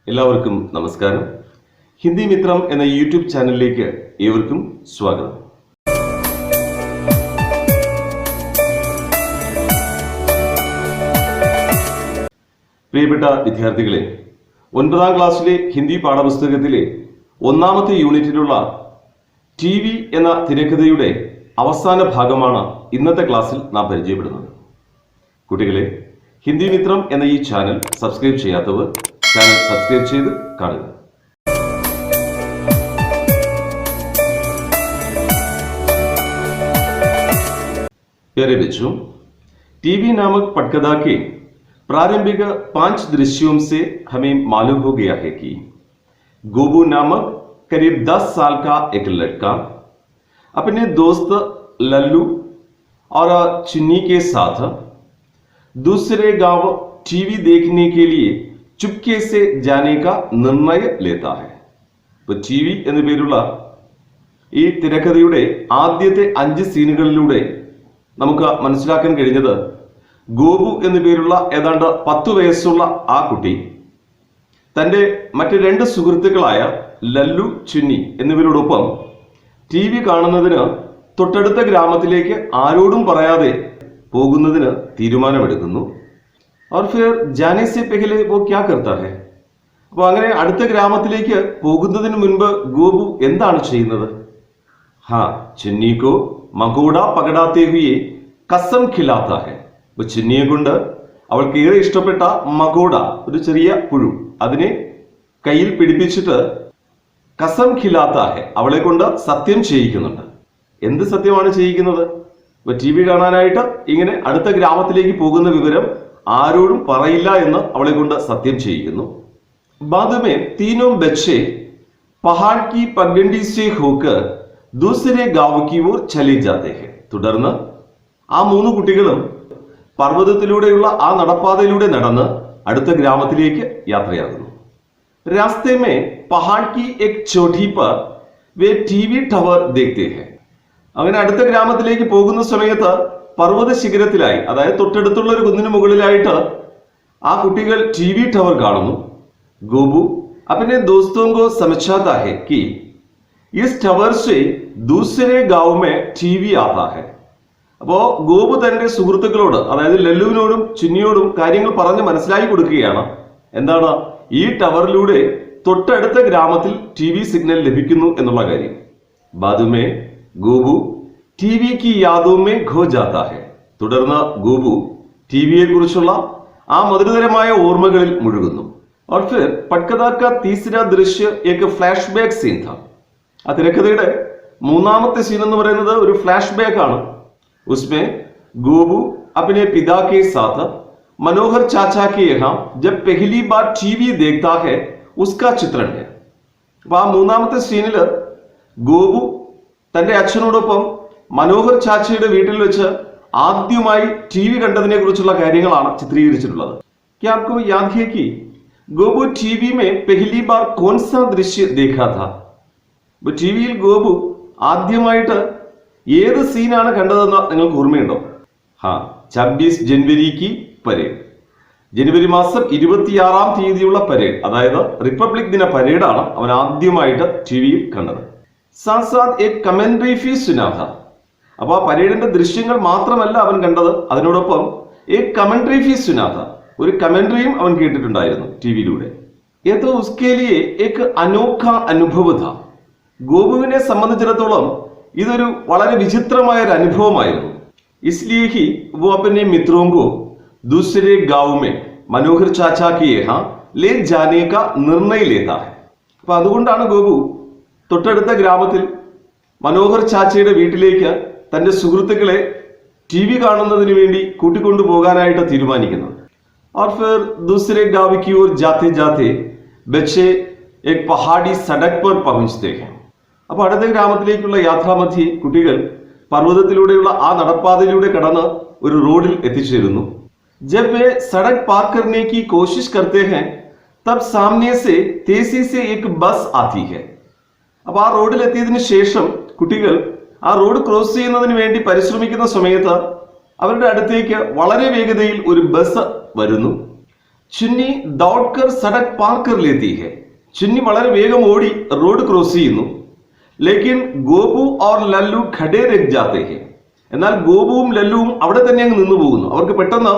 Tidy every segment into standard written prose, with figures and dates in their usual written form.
എല്ലാവർക്കും നമസ്കാരം. ഹിന്ദി മിത്രം എന്ന യൂട്യൂബ് ചാനലിലേക്ക് ഏവർക്കും സ്വാഗതം. പ്രിയപ്പെട്ട വിദ്യാർത്ഥികളെ, 9ാം ക്ലാസ്സിലെ ഹിന്ദി പാഠപുസ്തകത്തിലെ 1ാമത്തെ യൂണിറ്റിലുള്ള ടി വി എന്ന തിരക്കഥയുടെ അവസാന ഭാഗമാണ് ഇന്നത്തെ ക്ലാസ്സിൽ നാം പരിചയപ്പെടുന്നത്. കുട്ടികളെ, ഹിന്ദി മിത്രം എന്ന ഈ ചാനൽ സബ്സ്ക്രൈബ് ചെയ്യാത്തവർ ചാനൽ സബ്സ്ക്രൈബ് ചെയ്ത് കാണുക. प्यारे बच्चों, टीवी नामक पटकथा के प्रारंभिक 5 दृश्यों से हमें मालूम हो गया है कि गोबू नामक करीब 10 साल का एक लड़का अपने दोस्त लल्लू और चिन्नी के साथ दूसरे गांव टीवी देखने के लिए चुपके से जाने का निर्णय लेता है. ഇപ്പോൾ ടി വി എന്ന പേരുള്ള ഈ തിരക്കഥയുടെ ആദ്യത്തെ 5 സീനുകളിലൂടെ നമുക്ക് മനസ്സിലാക്കാൻ കഴിഞ്ഞത് ഗോപു എന്ന പേരുള്ള ഏതാണ്ട് 10 വയസ്സുള്ള ആ കുട്ടി തൻ്റെ മറ്റ് 2 സുഹൃത്തുക്കളായ ലല്ലു, ചുന്നി എന്നിവരോടൊപ്പം ടി വി കാണുന്നതിന് തൊട്ടടുത്ത ഗ്രാമത്തിലേക്ക് ആരോടും പറയാതെ പോകുന്നതിന് തീരുമാനമെടുക്കുന്നു. और फिर जाने से पहले वो क्या करता है? അപ്പോൾ അങ്ങനെ അടുത്ത ഗ്രാമത്തിലേക്ക് പോകുന്നതിന് മുൻപ് ഗോപു എന്താണ് ചെയ്യുന്നത്? ചിന്നിക്കോ മഗോഡ പകടാത്തെ ഹുയെ കസം ഖിലാത്ത ഹെ. അപ്പോൾ ചിന്നിയെ കൊണ്ട് അവൾക്ക് ഏറെ ഇഷ്ടപ്പെട്ട മഗോഡ, ഒരു ചെറിയ പുഴു, അതിനെ കയ്യിൽ പിടിപ്പിച്ചിട്ട് കസം ഖിലാത്ത ഹെ, അവളെ കൊണ്ട് സത്യം ചെയ്യിക്കുന്നുണ്ട്. എന്ത് സത്യമാണ് ചെയ്യിക്കുന്നത്? ഇപ്പോൾ ടി വി കാണാനായിട്ട് ഇങ്ങനെ അടുത്ത ഗ്രാമത്തിലേക്ക് പോകുന്ന വിവരം ആരോടും പറയില്ല എന്ന് അവളെ കൊണ്ട് സത്യം ചെയ്യിക്കുന്നു. बाद में तीनों बच्चे पहाड़ की पगडंडी से होकर दूसरे गांव की ओर चले जाते हैं. തുടർന്ന് ആ 3 കുട്ടികളും പർവ്വതത്തിലൂടെയുള്ള ആ നടപ്പാതയിലൂടെ നടന്ന് അടുത്ത ഗ്രാമത്തിലേക്ക് യാത്രയാകുന്നു. रास्ते में पहाड़ की एक चोटी पर वे टीवी टावर देखते हैं. അങ്ങനെ അടുത്ത ഗ്രാമത്തിലേക്ക് പോകുന്ന സമയത്ത് പർവ്വത ശിഖരത്തിലായി, അതായത് തൊട്ടടുത്തുള്ള ഒരു കുന്നിന് മുകളിലായിട്ട് ആ കുട്ടികൾ ടി വി ടവർ കാണുന്നു. गोबू अपने दोस्तों को समझाता है कि इस टावर से दूसरे गांव में टीवी आता है. അപ്പോ ഗോപു തന്റെ സുഹൃത്തുക്കളോട്, അതായത് ലല്ലുവിനോടും ചിന്നിയോടും കാര്യങ്ങൾ പറഞ്ഞ് മനസ്സിലാക്കി കൊടുക്കുകയാണ്. എന്താണ്? ഈ ടവറിലൂടെ തൊട്ടടുത്ത ഗ്രാമത്തിൽ ടി വി സിഗ്നൽ ലഭിക്കുന്നു എന്നുള്ള കാര്യം. ബാദുമേ ഗോപു ടി വി കി യാദോമേ ഖോ ജാതാ ഹെ. തുടർന്ന് ഗോപു ടി വിയെ കുറിച്ചുള്ള ആ മധുരതരമായ ഓർമ്മകളിൽ മുഴുകുന്നു. और फिर पटकथा का तीसरा दृश्य एक फ्लैशबैक सीन था. ആ തിരക്കഥയുടെ 3ാമത്തെ സീൻ എന്ന് പറയുന്നത് ഒരു ഫ്ലാഷ് ബാക്ക് ആണ്. उसमें गोबू अपने पिता के साथ मनोहर चाचा के यहाँ जब पहली बार टीवी देखता है उसका चित्रण है. അപ്പൊ ആ 3ാമത്തെ സീനിൽ ഗോപു തന്റെ അച്ഛനോടൊപ്പം മനോഹർ ചാച്ചയുടെ വീട്ടിൽ വെച്ച് ആദ്യമായി ടി വി കണ്ടതിനെ കുറിച്ചുള്ള കാര്യങ്ങളാണ് ചിത്രീകരിച്ചിട്ടുള്ളത്. क्या आपको याद है कि गोबू टीवी में पहली बार कौन सा दृश्य देखा था? ടിവിയിൽ ഗോപു ആദ്യമായിട്ട് ഏത് സീനാണ് കണ്ടതെന്ന് നിങ്ങൾക്ക് ഓർമ്മയുണ്ടോ? 26 ജനുവരിക്ക് പരേഡ്. ജനുവരി മാസം 26-ാം തീയതിയുള്ള പരേഡ്, അതായത് റിപ്പബ്ലിക് ദിന പരേഡാണ് അവൻ ആദ്യമായിട്ട് ടിവിയിൽ കണ്ടത്. साथ साथ एक कमेंट्री भी सुना था. അപ്പോൾ ആ പരേഡിന്റെ ദൃശ്യങ്ങൾ മാത്രമല്ല അവൻ കണ്ടത്, അതിനോടൊപ്പം एक कमेंट्री भी सुना था, ഒരു കമന്ററിയും അവൻ കേട്ടിട്ടുണ്ടായിരുന്നു ടിവിയിലൂടെ. ये तो उसके लिए एक अनोखा अनुभव था. ഗോപുവിനെ സംബന്ധിച്ചിടത്തോളം ഇതൊരു വളരെ വിചിത്രമായ ഒരു അനുഭവമായിരുന്നു. इसलिए ही वो अपने मित्रों को दूसरे गांव में मनोहर चाचा के यहाँ ले जाने का निर्णय लेता है. അപ്പൊ അതുകൊണ്ടാണ് ഗോപു തൊട്ടടുത്ത ഗ്രാമത്തിൽ മനോഹർ ചാച്ചയുടെ വീട്ടിലേക്ക് തന്റെ സുഹൃത്തുക്കളെ ടി വി കാണുന്നതിന് വേണ്ടി കൂട്ടിക്കൊണ്ടു പോകാനായിട്ട് തീരുമാനിക്കുന്നത്. और फिर दूसरे गांव की ओर जाते जाते बच्चे एक पहाड़ी सड़क पर पहुंचते हैं. അപ്പോൾ അടുത്ത ഗ്രാമത്തിലേക്കുള്ള യാത്രാമധ്യേ കുട്ടികൾ പർവ്വതത്തിലൂടെയുള്ള ആ നടപ്പാതയിലൂടെ കടന്ന് ഒരു റോഡിൽ എത്തിച്ചേരുന്നു. जब वे सड़क पार करने की कोशिश करते हैं तब सामने से तेजी से एक बस आती है. അപ്പോൾ ആ റോഡിൽ എത്തിയതിനു ശേഷം കുട്ടികൾ ആ റോഡ് ക്രോസ് ചെയ്യുന്നതിന് വേണ്ടി പരിശ്രമിക്കുന്ന സമയത്ത് അവരുടെ അടുത്തേക്ക് വളരെ വേഗതയിൽ ഒരു ബസ് വരുന്നു. ചുന്നി ദൗഡ്കർ സഡക് പാർ കർ ലേത്തി ഹെ. ചുന്നി വളരെ വേഗം ഓടി റോഡ് ക്രോസ് ചെയ്യുന്നു. ലേക്കിൻ ഗോപു ഓർ ലല്ലു ഖഡേ രഹ് ജാത്തെ ഹെ. എന്നാൽ ഗോപുവും ലല്ലുവും അവിടെ തന്നെ അങ്ങ് നിന്നു പോകുന്നു. അവർക്ക് പെട്ടെന്ന്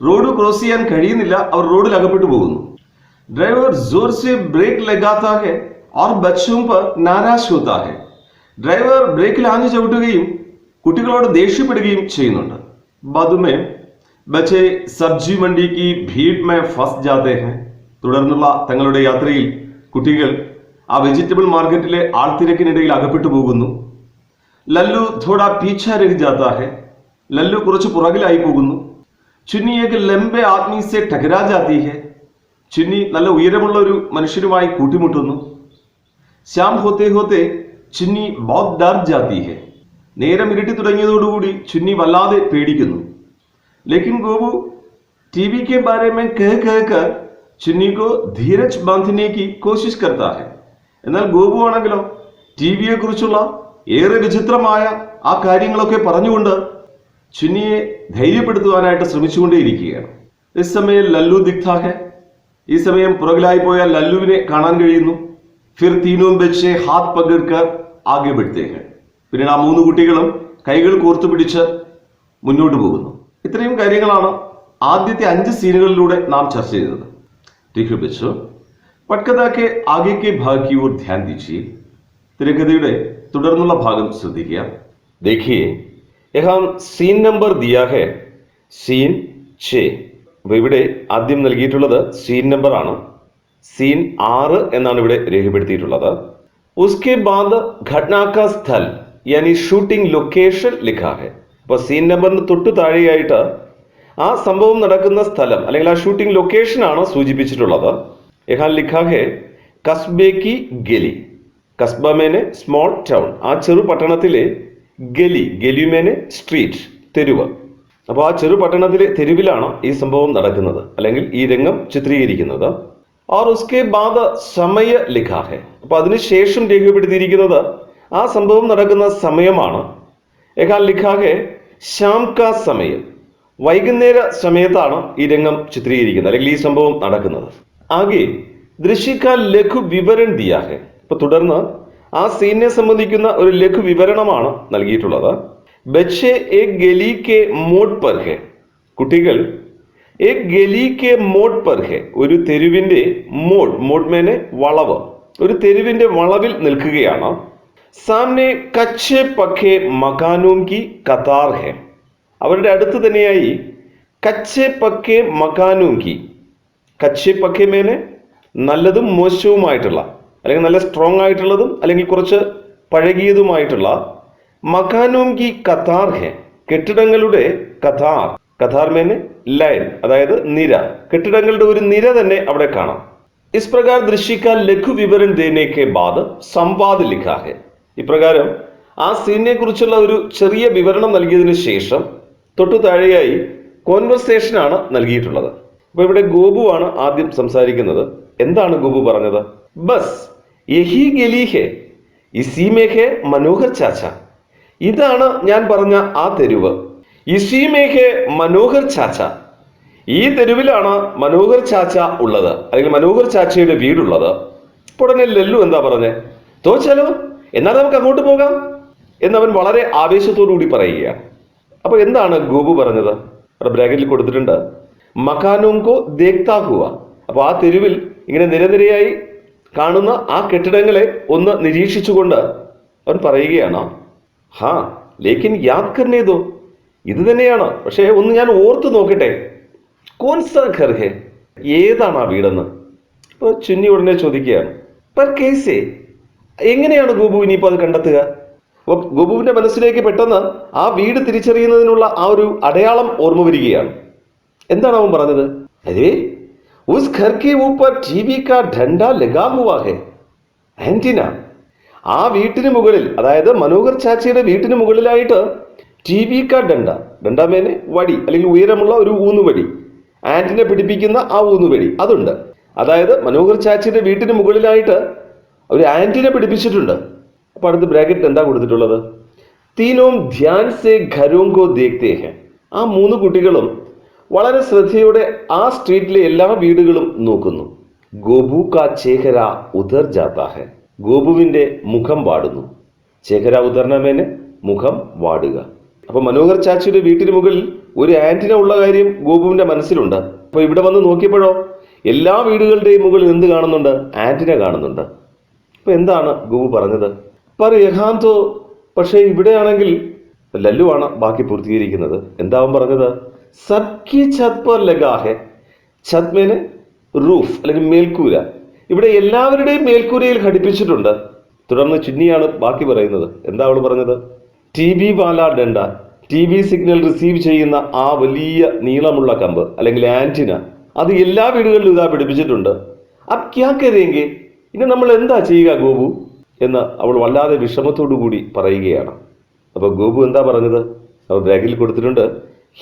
റോഡ് ക്രോസ് ചെയ്യാൻ കഴിയുന്നില്ല. അവർ റോഡിൽ അകപ്പെട്ടു പോകുന്നു. ഡ്രൈവർ ജോർ സെ ബ്രേക്ക് ലഗാത്താ ഹെ ഓർ ബച്ചോं पर नाराज होता है. ഡ്രൈവർ ബ്രേക്കിൽ ആഞ്ഞു ചവിട്ടുകയും കുട്ടികളോട് ദേഷ്യപ്പെടുകയും ചെയ്യുന്നുണ്ട്. ബാദുമേ ബച്ചെ സബ്ജി മണ്ഡി കി ഭീഡ് മേ ഫസ് ജാത്തെ ഹെ. തുടർന്നുള്ള തങ്ങളുടെ യാത്രയിൽ കുട്ടികൾ ആ വെജിറ്റബിൾ മാർക്കറ്റിലെ ആൾത്തിരക്കിനിടയിൽ അകപ്പെട്ടു പോകുന്നു. ലല്ലു ഥോഡാ പീഛ രഹ് ജാത്താ ഹെ. ലല്ലു കുറച്ച് പുറകിലായി പോകുന്നു. ചുന്നി ഏക ലംബെ ആദ്മി സെ ടകരാ ജാത്തി ഹെ. ചുന്നി നല്ല ഉയരമുള്ള ഒരു മനുഷ്യരുമായി കൂട്ടിമുട്ടുന്നു. ശ്യാം ഹോത്തെ ഹോത്തെ ചുന്നി ബഹുത് ഡർ ജാത്തി ഹെ. നേരം ഇരുട്ടി തുടങ്ങിയതോടുകൂടി ചുന്നി വല്ലാതെ പേടിക്കുന്നു. ലേക്കിൻ ഗോപു टीवी के बारे में कहकर ചുന്നി को धीरज बांधने की कोशिश करता है. എന്നാൽ ഗോപു ആണെങ്കിലോ ടിവിയെ കുറിച്ചുള്ള ഏറെ വിചിത്രമായ ആ കാര്യങ്ങളൊക്കെ പറഞ്ഞുകൊണ്ട് ചുന്നിയെ ധൈര്യപ്പെടുത്തുവാനായിട്ട് ശ്രമിച്ചുകൊണ്ടേയിരിക്കുകയാണ്. ഈ സമയം ലല്ലു ദിഖ്താ ഹെ. ഈ സമയം പുറകിലായി പോയ ലല്ലുവിനെ കാണാൻ കഴിയുന്നു. ഫിർ തീനോം ബच्चे हाथ पकड़कर आगे बढ़ते हैं. പിന്നീട് ആ മൂന്ന് കുട്ടികളും കൈകൾ കോർത്തു പിടിച്ച് മുന്നോട്ട് പോകുന്നു. ഇത്രയും കാര്യങ്ങളാണ് ആദ്യത്തെ 5 സീനുകളിലൂടെ നാം ചർച്ച ചെയ്തത്. ठीक है बच्चों, पटकथा के आगे के भाग की ओर ध्यान दीजिए. തിരക്കഥയുടെ തുടർന്നുള്ള ഭാഗം ശ്രദ്ധിക്കുക. देखिए यहाँ सीन नंबर दिया है सीन 6. അപ്പോൾ ഇവിടെ ആദ്യം നൽകിയിട്ടുള്ളത് സീൻ നമ്പർ ആണ്. സീൻ 6 എന്നാണ് ഇവിടെ രേഖപ്പെടുത്തിയിട്ടുള്ളത്. उसके बाद घटना का स्थल यानी ഷൂട്ടിംഗ് ലൊക്കേഷൻ ലിഖാ ഹെ. അപ്പോൾ സീൻ നമ്പറിന് തൊട്ടു താഴെയായിട്ട് ആ സംഭവം നടക്കുന്ന സ്ഥലം അല്ലെങ്കിൽ ആ ഷൂട്ടിംഗ് ലൊക്കേഷൻ ആണ് സൂചിപ്പിച്ചിട്ടുള്ളത്. യഹാൻ ലിഖാ ഹെ കസ്ബെ കി ഗലി. കസ്ബ മേനെ സ്മോൾ ടൗൺ. ആ ചെറു പട്ടണത്തിലെ ഗലി, ഗലി മേനെ സ്ട്രീറ്റ്, തെരുവ്. അപ്പോൾ ആ ചെറു പട്ടണത്തിലെ തെരുവിലാണ് ഈ സംഭവം നടക്കുന്നത് അല്ലെങ്കിൽ ഈ രംഗം ചിത്രീകരിക്കുന്നത്. और उसके बाद സമയ ലിഖാ ഹെ. അപ്പോൾ അതിനുശേഷം രേഖപ്പെടുത്തിയിരിക്കുന്നത് ആ സംഭവം നടക്കുന്ന സമയമാണ്. യഹാൻ ലിഖാ ഹെ ശാം കാ സമയം. വൈകുന്നേര സമയത്താണ് ഈ രംഗം ചിത്രീകരിക്കുന്നത് അല്ലെങ്കിൽ ഈ സംഭവം നടക്കുന്നത്. ആകെ ദൃശ്യക ലഘു വിവരൺ ദിയാ ഹെ. അപ്പൊ തുടർന്ന് ആ സീനിനെ സംബന്ധിക്കുന്ന ഒരു ലഘു വിവരണമാണ് നൽകിയിട്ടുള്ളത്. ബच्चे एक गली के मोड़ पर है. കുട്ടികൾ एक गली के मोड़ पर है. ഒരു തെരുവിന്റെ മോഡ്, മോഡ് മേനെ വളവ്, ഒരു തെരുവിന്റെ വളവിൽ നിൽക്കുകയാണ്. സാമനെ കച്ചെ പക്കെ മകാനോം കി കതാർ ഹെ. അവരുടെ അടുത്ത് തന്നെയായി കച്ചെ പക്കെ മകാനോം കി. കച്ചെ പക്കെ മേനെ നല്ലതും മോശവുമായിട്ടുള്ള അല്ലെങ്കിൽ നല്ല സ്ട്രോങ് ആയിട്ടുള്ളതും അല്ലെങ്കിൽ കുറച്ച് പഴകിയതുമായിട്ടുള്ള മകാനോം കി കതാർ ഹെ. കെട്ടിടങ്ങളുടെ കതാർ. കതാർ മേനെ ലൈൻ, അതായത് നിര. കെട്ടിടങ്ങളുടെ ഒരു നിര തന്നെ അവിടെ കാണാം. ഇസ് പ്രകാർ ദൃശ്യിക്ക ലഘു വിവരൺ ദേനെ കെ ബാദ് സംവാദ് ലിഖാ ഹെ. ഇപ്രകാരം ആ സീനിനെ കുറിച്ചുള്ള ഒരു ചെറിയ വിവരണം നൽകിയതിനു ശേഷം തൊട്ടു താഴെയായി കോൺവെർസേഷൻ ആണ് നൽകിയിട്ടുള്ളത്. അപ്പൊ ഇവിടെ ഗോപു ആണ് ആദ്യം സംസാരിക്കുന്നത്. എന്താണ് ഗോപു പറഞ്ഞത്? ബസ് യഹി ഗലി ഹെ ഇസി മേ ഹെ മനോഹർ ചാച്ച. ഇതാണ് ഞാൻ പറഞ്ഞ ആ തെരുവ്. ഇസി മേ ഹെ മനോഹർ ചാച്ച. ഈ തെരുവിലാണ് മനോഹർ ചാച്ച ഉള്ളത് അല്ലെങ്കിൽ മനോഹർ ചാച്ചയുടെ വീടുള്ളത്. ഉടനെ ലല്ലു എന്താ പറഞ്ഞേ? തോ ചലോ, എന്നാൽ നമുക്ക് അങ്ങോട്ട് പോകാം എന്നവൻ വളരെ ആവേശത്തോടു കൂടി പറയുകയാണ്. അപ്പൊ എന്താണ് ഗോപു പറഞ്ഞത്? ബ്രാക്കറ്റിൽ കൊടുത്തിട്ടുണ്ട് മക്കാനോങ്കോ ദേഖ്താ ഹുവ. അപ്പൊ ആ തെരുവിൽ ഇങ്ങനെ നിരനിരയായി കാണുന്ന ആ കെട്ടിടങ്ങളെ ഒന്ന് നിരീക്ഷിച്ചുകൊണ്ട് അവൻ പറയുകയാണ്, ഹാ ലേക്കിൻ യാദ് കർനേ ദോ. ഇത് തന്നെയാണ്, പക്ഷേ ഒന്ന് ഞാൻ ഓർത്തു നോക്കട്ടെ. കോൻ സാ ഘർ ഹെ. ഏതാണ് ആ വീടെന്ന്? ഇപ്പൊ ചുന്നി ഉടനെ ചോദിക്കുകയാണ്, പർ കേസേ, എങ്ങനെയാണ് ഗോപു ഇനിയിപ്പോൾ അത് കണ്ടെത്തുക? അപ്പോൾ ഗോപുവിന്റെ മനസ്സിലേക്ക് പെട്ടെന്ന് ആ വീട് തിരിച്ചറിയുന്നതിനുള്ള ആ ഒരു അടയാളം ഓർമ്മ വരികയാണ്. എന്താണ് അവൻ പറഞ്ഞത്? അരേ ഉസ് ഘർ കെ ഊപ്പർ ടിവി കാ ഡണ്ടാ ലഗാ ഹുവാ ഹെ. ആന്റിന. ആ വീട്ടിന് മുകളിൽ, അതായത് മനോഹർ ചാച്ചയുടെ വീട്ടിന് മുകളിലായിട്ട് ടിവി കാ ഡണ്ട, ഡണ്ടാമേനെ വടി അല്ലെങ്കിൽ ഉയരമുള്ള ഒരു ഊന്നുവടി, ആന്റിന പിടിപ്പിക്കുന്ന ആ ഊന്നുവടി അതുണ്ട്. അതായത് മനോഹർ ചാച്ചയുടെ വീട്ടിന് മുകളിലായിട്ട് ഒരു ആന്റിന പിടിപ്പിച്ചിട്ടുണ്ട്. അപ്പൊ അടുത്ത ബ്രാക്കറ്റിൽ എന്താ കൊടുത്തിട്ടുള്ളത്? തീനോം ധ്യാൻ സെ ഘരോങ്കോ ദേഖ്തേ ഹെ. ആ മൂന്ന് കുട്ടികളും വളരെ ശ്രദ്ധയോടെ ആ സ്ട്രീറ്റിലെ എല്ലാ വീടുകളും നോക്കുന്നു. ഗോപു കാ ചേഹര ഉധർ ജാതാ ഹെ. ഗോപുവിന്റെ മുഖം വാടുന്നു. ചേഹര ഉദർണമേന് മുഖം വാടുക. അപ്പൊ മനോഹർ ചാച്ചിയുടെ വീട്ടിന് മുകളിൽ ഒരു ആന്റിന ഉള്ള കാര്യം ഗോപുവിന്റെ മനസ്സിലുണ്ട്. അപ്പൊ ഇവിടെ വന്ന് നോക്കിയപ്പോഴോ എല്ലാ വീടുകളുടെയും മുകളിൽ എന്ത് കാണുന്നുണ്ട്? ആന്റിന കാണുന്നുണ്ട്. അപ്പൊ എന്താണ് ഗോപു പറഞ്ഞത്? പറ യഹാന്തോ. പക്ഷേ ഇവിടെയാണെങ്കിൽ ലല്ലു ആണ് ബാക്കി പൂർത്തീകരിക്കുന്നത്. എന്താവും പറഞ്ഞത്? സബ്കി ഛത് പർ ലഗാ ഹെ. ഛത് മേന് റൂഫ് അല്ലെങ്കിൽ മേൽക്കൂര. ഇവിടെ എല്ലാവരുടെയും മേൽക്കൂരയിൽ ഘടിപ്പിച്ചിട്ടുണ്ട്. തുടർന്ന് ചുന്നിയാണ് ബാക്കി പറയുന്നത്. എന്താ അവൾ പറഞ്ഞത്? ടി വി വാല ഡണ്ട. ടി വി സിഗ്നൽ റിസീവ് ചെയ്യുന്ന ആ വലിയ നീളമുള്ള കമ്പ് അല്ലെങ്കിൽ ആന്റിന, അത് എല്ലാ വീടുകളിലും ഇതാ പിടിപ്പിച്ചിട്ടുണ്ട്. അബ് ക്യാ കരേങ്കെ. ഇനി നമ്മൾ എന്താ ചെയ്യുക ഗോപു എന്ന് അവൾ വല്ലാതെ വിഷമത്തോടു കൂടി പറയുകയാണ്. അപ്പൊ ഗോപു എന്താ പറഞ്ഞത്? അവൾ ബാഗിൽ കൊടുത്തിട്ടുണ്ട്,